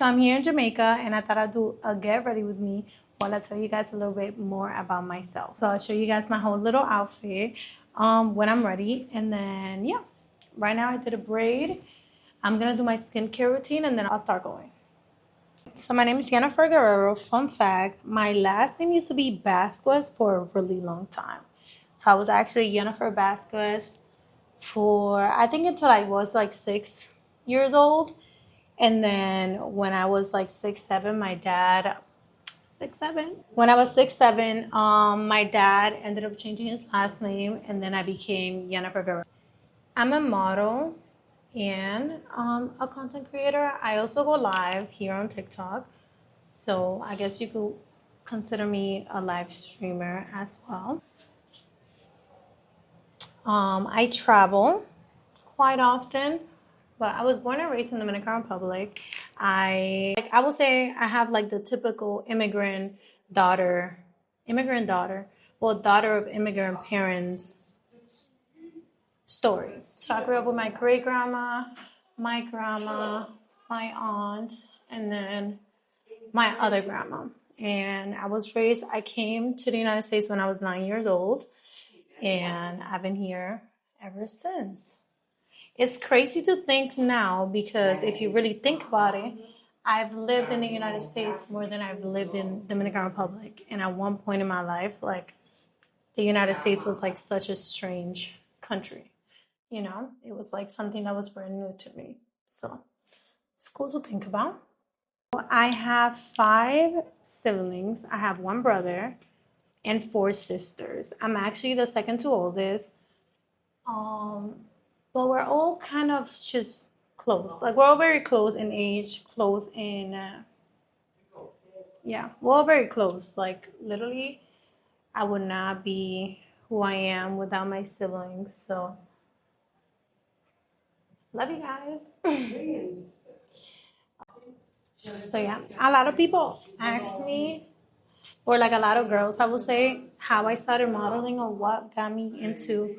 I'm here in Jamaica, and I thought I'd do a get ready with me while I tell you guys a little bit more about myself. So I'll show you guys my whole little outfit when I'm ready. And then, yeah, right now I did a braid. I'm going to do my skincare routine, and then I'll start going. So my name is Jennifer Guerrero. Fun fact, my last name used to be Vasquez for a really long time. So I was actually Jennifer Vasquez for, I think, until I was like 6 years old. And then when I was like 6, 7, my dad, 6, 7. When I was 6, 7, my dad ended up changing his last name, and then I became Jennifer Guerrero. I'm a model and a content creator. I also go live here on TikTok. So I guess you could consider me a live streamer as well. I travel quite often, but I was born and raised in the Dominican Republic. I will say I have like the typical daughter, daughter of immigrant parents story. So I grew up with my great grandma, my grandma, my aunt, and then my other grandma. And I came to the United States when I was 9 years old, and I've been here ever since. It's crazy to think now because if you really think about it, I've lived in the United States more than I've lived in Dominican Republic. And at one point in my life, like, the United States was like such a strange country. You know, it was like something that was brand new to me. So it's cool to think about. I have 5 siblings. I have one brother and 4 sisters. I'm actually the second to oldest. But we're all kind of just close. Like, we're all very close in age, close in, yeah, we're all very close. Like, literally, I would not be who I am without my siblings. So, love you guys. So, yeah, a lot of people ask me, or like a lot of girls, I would say, how I started modeling or what got me into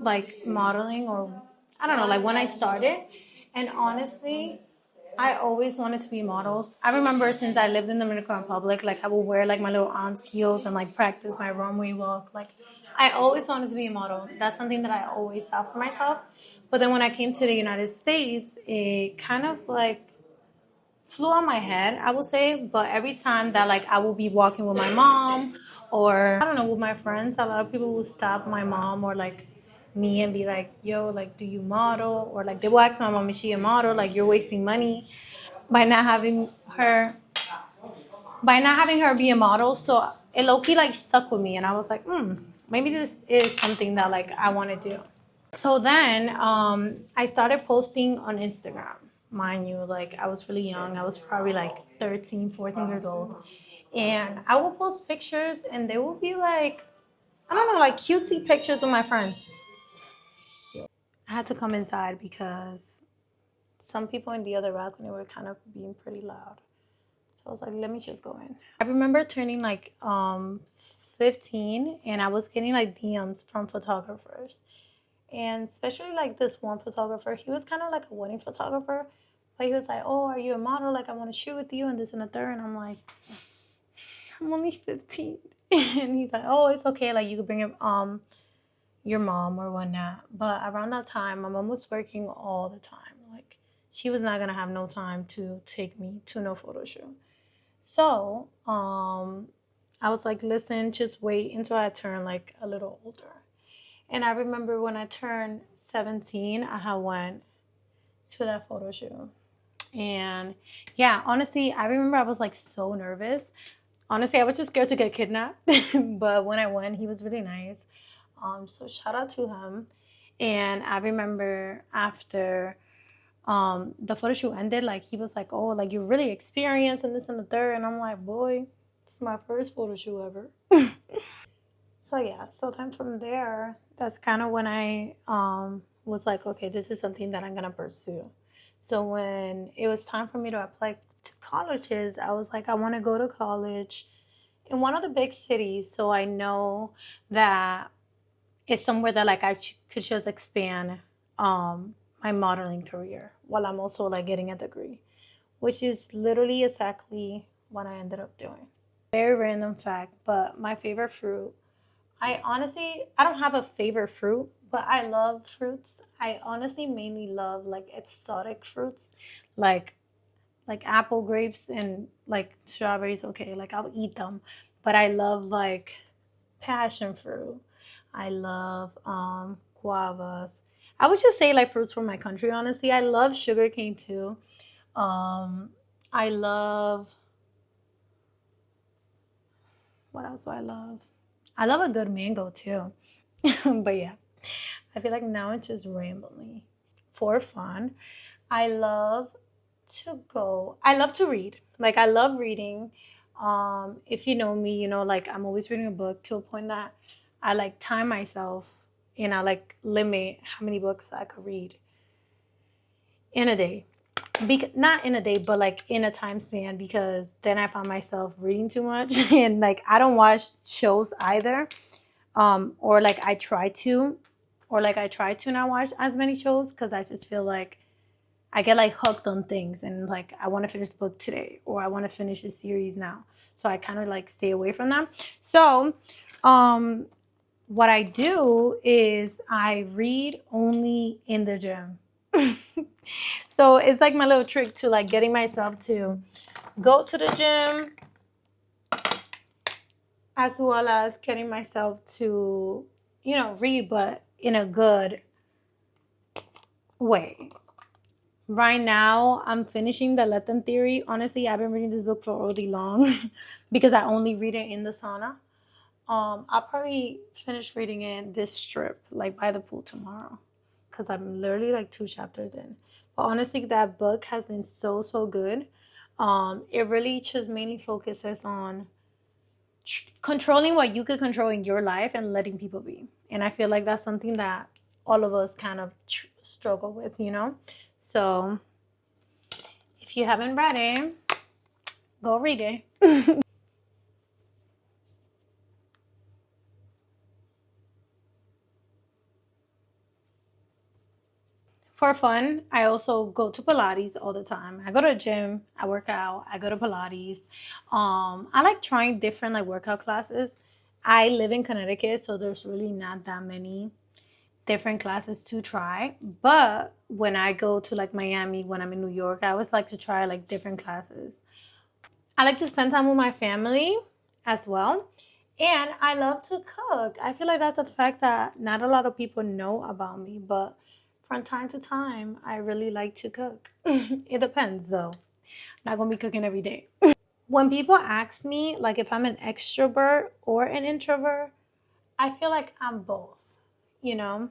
like modeling, or I don't know, like when I started. And honestly, I always wanted to be a model. I remember since I lived in the Dominican Republic, like I would wear like my little aunt's heels and like practice my runway walk. Like I always wanted to be a model. That's something that I always saw for myself. But then when I came to the United States, it kind of like flew on my head, I would say. But every time that like I would be walking with my mom or I don't know, with my friends, a lot of people would stop my mom or like me and be like, yo, like, do you model? Or like they will ask my mom, is she a model? Like, you're wasting money by not having her be a model. So it low-key like stuck with me, and I was like, maybe this is something that like I want to do. So then I started posting on Instagram. Mind you, like I was really young. I was probably like 13, 14 years old. And I would post pictures, and they would be like, I don't know, like cutesy pictures with my friend. I had to come inside because some people in the other balcony were kind of being pretty loud. So I was like, let me just go in. I remember turning like 15, and I was getting like DMs from photographers. And especially like this one photographer, he was kind of like a wedding photographer. But he was like, oh, are you a model? Like, I want to shoot with you and this and the third. And I'm like, I'm only 15. And he's like, oh, it's okay. Like, you could bring your mom or whatnot. But around that time, my mom was working all the time. Like, she was not going to have no time to take me to no photo shoot. So I was like, listen, just wait until I turn like a little older. And I remember when I turned 17, I had went to that photo shoot. And yeah, honestly, I remember I was like so nervous. Honestly, I was just scared to get kidnapped. But when I went, he was really nice. So shout out to him. And I remember after the photo shoot ended, like he was like, oh, like you're really experienced and this and the third. And I'm like, boy, this is my first photo shoot ever. So yeah, so then from there, that's kind of when I was like, okay, this is something that I'm gonna pursue. So when it was time for me to apply to colleges, I was like, I want to go to college in one of the big cities, so I know that it's somewhere that like could just expand my modeling career while I'm also like getting a degree. which is literally exactly what I ended up doing. Very random fact, but my favorite fruit, I don't have a favorite fruit, but I love fruits. I honestly mainly love like exotic fruits, like apple, grapes, and like strawberries. Okay, like I'll eat them, but I love like passion fruit. I love guavas. I would just say like fruits from my country. Honestly, I love sugarcane too. Um, I love, what else do I love? I love a good mango too. But yeah, I feel like now it's just rambling for fun. I love I love to read. Like I love reading. If you know me, you know, like I'm always reading a book to a point that I like time myself and I like limit how many books I could read in a day. Not in a day, but like in a time span, because then I find myself reading too much and like I don't watch shows either. Or like I try to not watch as many shows because I just feel like I get like hooked on things and like I want to finish the book today or I want to finish the series now. So I kind of like stay away from them. So, um, what I do is I read only in the gym. So it's like my little trick to like getting myself to go to the gym as well as getting myself to, read, but in a good way. Right now, I'm finishing the Let Them Theory. Honestly, I've been reading this book for really long because I only read it in the sauna. I'll probably finish reading it this strip, like by the pool tomorrow, because I'm literally like 2 chapters in. But honestly, that book has been so, so good. It really just mainly focuses on controlling what you could control in your life and letting people be. And I feel like that's something that all of us kind of struggle with, you know? So if you haven't read it, go read it. For fun, I also go to Pilates all the time. I go to a gym, I work out, I go to Pilates. I like trying different like workout classes. I live in Connecticut, so there's really not that many different classes to try. But when I go to like Miami, when I'm in New York, I always like to try like different classes. I like to spend time with my family as well. And I love to cook. I feel like that's a fact that not a lot of people know about me, but from time to time, I really like to cook. It depends though. Not gonna be cooking every day. When people ask me like if I'm an extrovert or an introvert, I feel like I'm both, you know?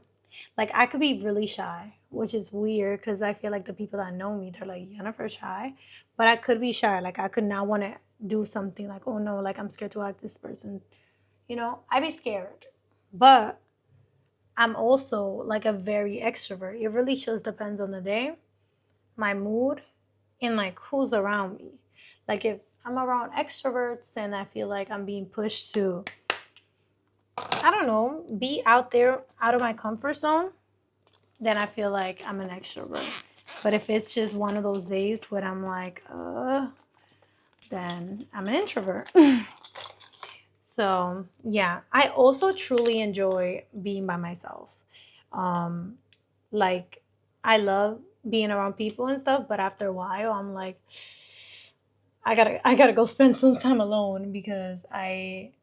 Like I could be really shy, which is weird because I feel like the people that know me, they're like, Jennifer shy. But I could be shy. Like I could not want to do something like, oh no, like I'm scared to ask this person. I'd be scared. But I'm also like a very extrovert. It really just depends on the day, my mood, and like who's around me. Like if I'm around extroverts and I feel like I'm being pushed to, I don't know, be out there out of my comfort zone, then I feel like I'm an extrovert. But if it's just one of those days when I'm like, then I'm an introvert. So yeah, I also truly enjoy being by myself. Um, like I love being around people and stuff, but after a while, I'm like, I gotta go spend some time alone because I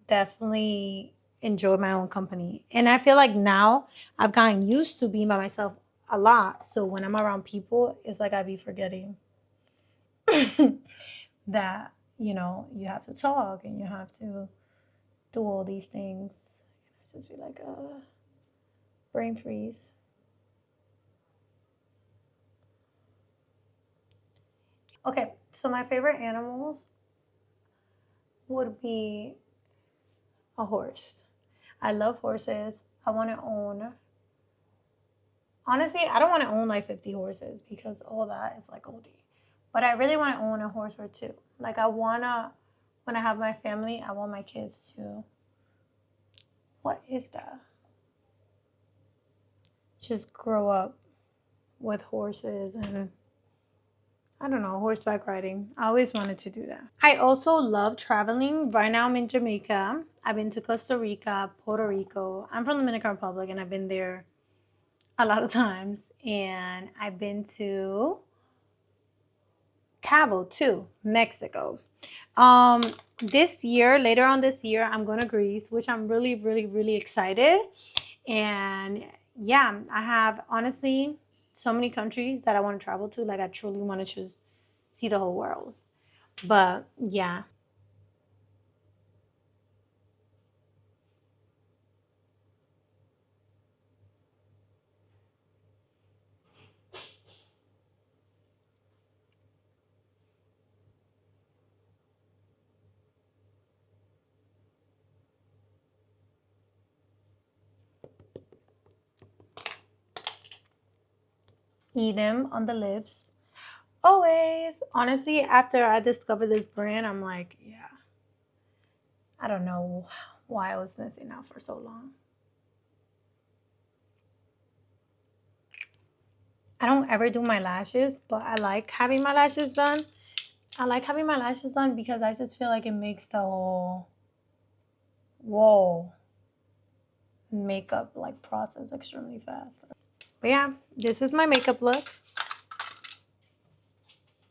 definitely enjoy my own company. And I feel like now I've gotten used to being by myself a lot. So when I'm around people, it's like I be forgetting that, you have to talk and you have to do all these things. I just feel like brain freeze. Okay, so my favorite animals would be a horse. I love horses. I want to own. Honestly, I don't want to own like 50 horses because all that is like oldie. But I really want to own a horse or two. Like I want to, when I have my family, I want my kids to, what is that? Just grow up with horses and I don't know, horseback riding. I always wanted to do that. I also love traveling. Right now I'm in Jamaica. I've been to Costa Rica, Puerto Rico. I'm from the Dominican Republic and I've been there a lot of times. And I've been to Cabo too, Mexico. Um, this year, later on this year, I'm going to Greece, which I'm really, really, really excited. And yeah, I have honestly so many countries that I want to travel to. Like I truly want to just see the whole world. But yeah, eat them on the lips. Always. Honestly, after I discovered this brand, I'm like, yeah, I don't know why I was missing out for so long. I don't ever do my lashes, but I like having my lashes done. I like having my lashes done because I just feel like it makes the whole whoa makeup like process extremely fast. But yeah, this is my makeup look.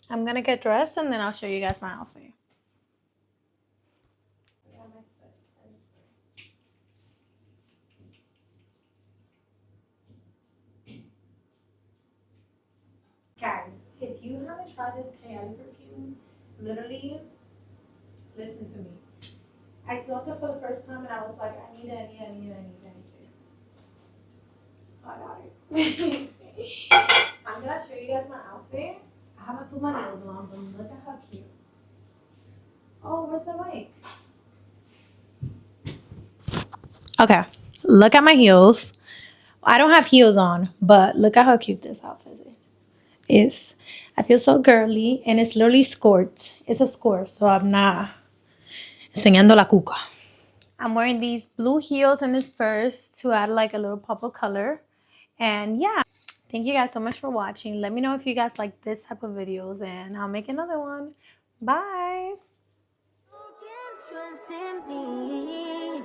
I'm gonna get dressed and then I'll show you guys my outfit. Guys, if you haven't tried this Cayenne perfume, literally listen to me. I smelled it for the first time and I was like, I need it, I need it, I need it, I need it, I need it. So I got it. I'm gonna show you guys my outfit. I haven't put my nails on, but look at how cute. Oh, where's the mic? Okay, look at my heels. I don't have heels on, but look at how cute this outfit is. I feel so girly, and it's literally skirt. It's a skirt, so I'm not enseñando la cuca. I'm wearing these blue heels and this purse to add like a little pop of color. And yeah, thank you guys so much for watching. Let me know if you guys like this type of videos, and I'll make another one. Bye. Trust in me.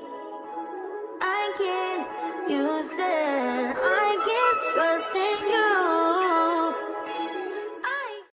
I can't, you said I can't trust in you.